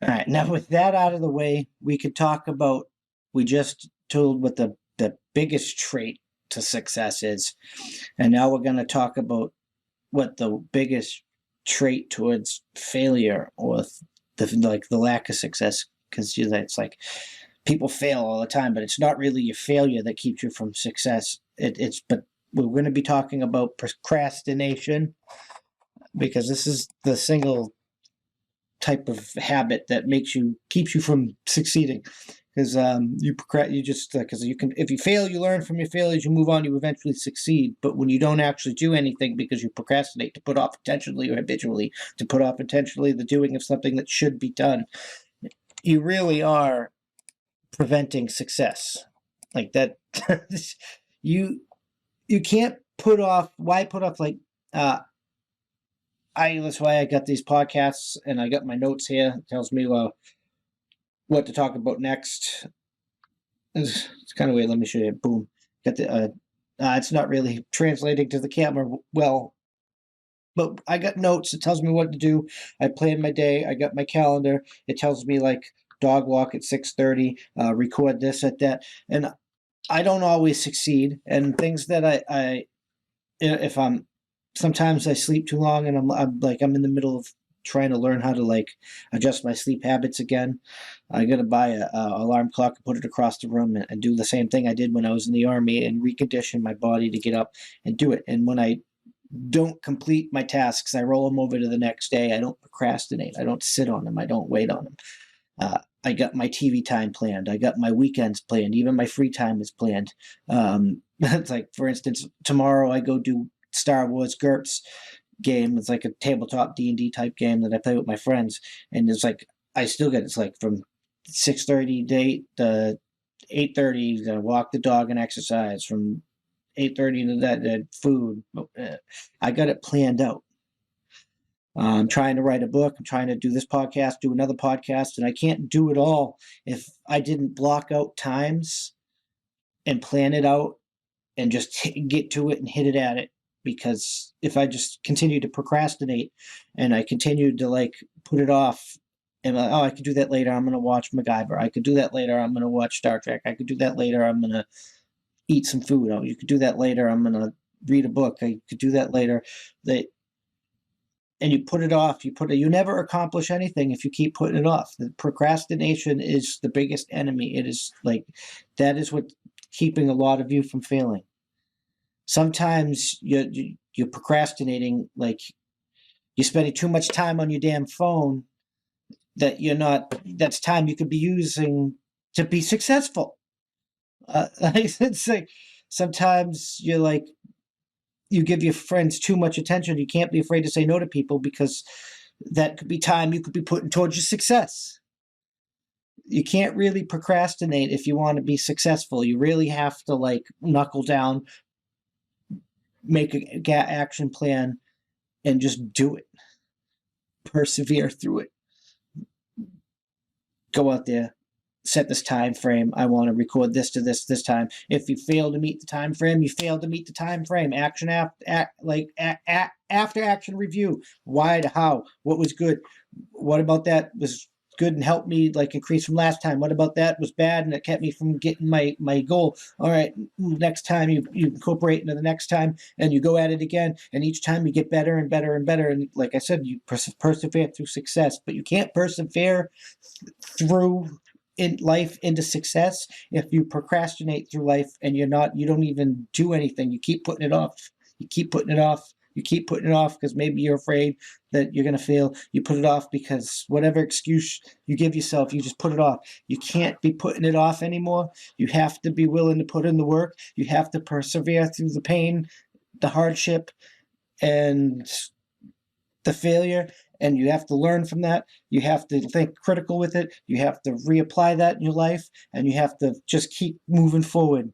All right. Now, with that out of the way, we could talk about. We just told what the biggest trait to success is, and now we're going to talk about what the biggest trait towards failure or the lack of success. Because it's like people fail all the time, but it's not really your failure that keeps you from success. But we're going to be talking about procrastination because this is the single type of habit that keeps you from succeeding. Because you just because you can, if you fail, you learn from your failures, you move on, you eventually succeed. But when you don't actually do anything because you procrastinate, to put off intentionally or habitually, to put off intentionally the doing of something that should be done, you really are preventing success. Like that, you you can't put off. Why put off? That's why I got these podcasts and I got my notes here. It tells me what to talk about next. It's kind of weird. Let me show you. Boom. Got the. It's not really translating to the camera well, but I got notes. It tells me what to do. I plan my day. I got my calendar. It tells me like dog walk at 6:30. Record this at that, and I don't always succeed. And things that I if I'm sometimes I sleep too long and I'm in the middle of trying to learn how to like adjust my sleep habits again. I gotta buy a alarm clock and put it across the room and do the same thing I did when I was in the army and recondition my body to get up and do it. And when I don't complete my tasks, I roll them over to the next day. I don't procrastinate. I don't sit on them. I don't wait on them. I got my TV time planned. I got my weekends planned. Even my free time is planned. It's like, for instance, tomorrow I go do Star Wars GURPS game. It's like a tabletop D&D type game that I play with my friends. And it's like, I still get, it's like from 6:30 to 8:30, gonna walk the dog and exercise. From 8:30 to that food. I got it planned out. I'm trying to write a book. I'm trying to do this podcast, do another podcast, and I can't do it all if I didn't block out times and plan it out and just get to it and hit it at it. Because if I just continue to procrastinate and I continue to like put it off and like, oh, I could do that later. I'm going to watch MacGyver. I could do that later. I'm going to watch Star Trek. I could do that later. I'm going to eat some food. Oh, you could do that later. I'm going to read a book. I could do that later. And you put it off. You never accomplish anything if you keep putting it off. The procrastination is the biggest enemy. It is like that is what keeping a lot of you from failing. Sometimes you're procrastinating, like you're spending too much time on your damn phone that you're not. That's time you could be using to be successful. It's like sometimes you're like you give your friends too much attention. You can't be afraid to say no to people because that could be time you could be putting towards your success. You can't really procrastinate if you want to be successful. You really have to like knuckle down, make a action plan, and just do it. Persevere through it. Go out there, set this time frame. I want to record this to this time. If you fail to meet the time frame, you fail to meet the time frame. Action after action review. Why, how, what was good? What about that was good and helped me like increase from last time? What about that was bad and it kept me from getting my goal? All right, next time you incorporate into the next time and you go at it again, and each time you get better and better and better. And like I said, you persevere through success, but you can't persevere through in life into success if you procrastinate through life and you don't even do anything. You keep putting it off. You keep putting it off. You keep putting it off because maybe you're afraid that you're going to fail. You put it off because whatever excuse you give yourself, you just put it off. You can't be putting it off anymore. You have to be willing to put in the work. You have to persevere through the pain, the hardship, and the failure, and you have to learn from that. You have to think critical with it. You have to reapply that in your life, and you have to just keep moving forward.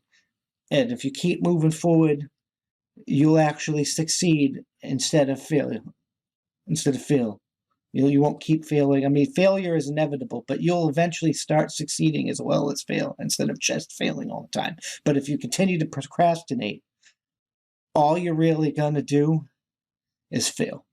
And if you keep moving forward, you'll actually succeed instead of fail. You won't keep failing. I mean, failure is inevitable, but you'll eventually start succeeding as well as fail instead of just failing all the time. But if you continue to procrastinate, all you're really going to do is fail.